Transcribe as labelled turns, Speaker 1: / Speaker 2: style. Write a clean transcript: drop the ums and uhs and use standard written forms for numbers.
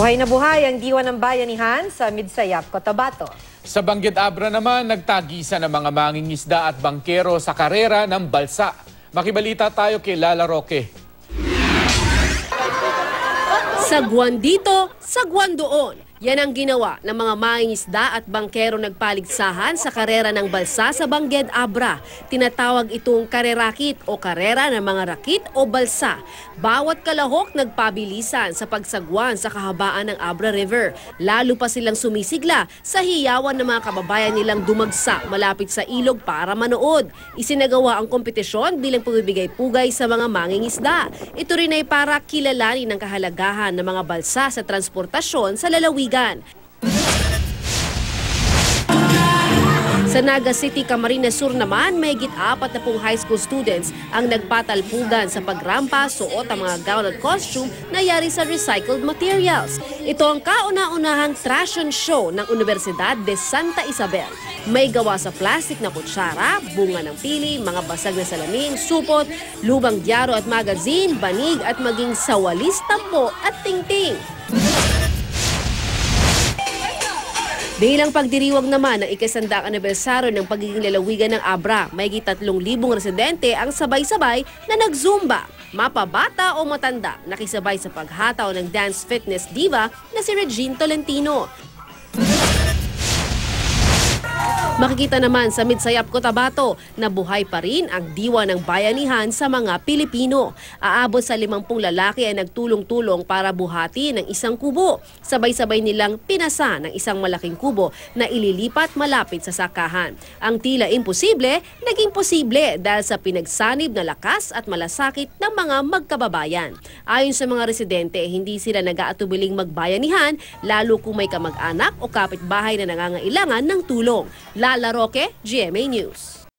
Speaker 1: Buhay na buhay ang diwa ng bayanihan sa Midsayap, Cotabato.
Speaker 2: Sa Bangged Abra naman, nagtagisan ng mga mangingisda at bangkero sa karera ng balsa. Makibalita tayo kay Lala Roque.
Speaker 3: Sagwan dito, sagwan doon. Yan ang ginawa ng mga mangingisda at bangkero nagpaligsahan sa karera ng balsa sa Bangged Abra. Tinatawag itong karerakit o karera ng mga rakit o balsa. Bawat kalahok nagpabilisan sa pagsagwan sa kahabaan ng Abra River. Lalo pa silang sumisigla sa hiyawan ng mga kababayan nilang dumagsa malapit sa ilog para manood. Isinagawa ang kompetisyon bilang pagbibigay-pugay sa mga mangingisda. Ito rin ay para kilalanin ang kahalagahan ng mga balsa sa transportasyon sa lalawigan. Sa Naga City, Camarines Sur naman, may higit 40 high school students ang nagpatalpugan sa pagrampa, suot ang mga gown at costume na yari sa recycled materials. Ito ang kauna-unahang trashion show ng Universidad de Santa Isabel. May gawa sa plastic na kutsara, bunga ng pili, mga basag na salamin, supot, lumang dyaro at magazine, banig at maging sawalis, tampo at tingting. Bilang pagdiriwag naman ng ika-100 anibersaryo ng pagiging lalawigan ng Abra, may higit 3,000 residente ang sabay-sabay na nag-zumba. Mapabata o matanda, nakisabay sa paghataw ng dance fitness diva na si Regine Tolentino. Makikita naman sa Midsayap, Cotabato na buhay pa rin ang diwa ng bayanihan sa mga Pilipino. Aabot sa 50 lalaki ay nagtulong-tulong para buhati ng isang kubo. Sabay-sabay nilang pinasa ng isang malaking kubo na ililipat malapit sa sakahan. Ang tila imposible, naging posible dahil sa pinagsanib na lakas at malasakit ng mga magkababayan. Ayon sa mga residente, hindi sila nag-aatubiling magbayanihan lalo kung may kamag-anak o kapitbahay na nangangailangan ng tulong. Lala Roque, GMA News.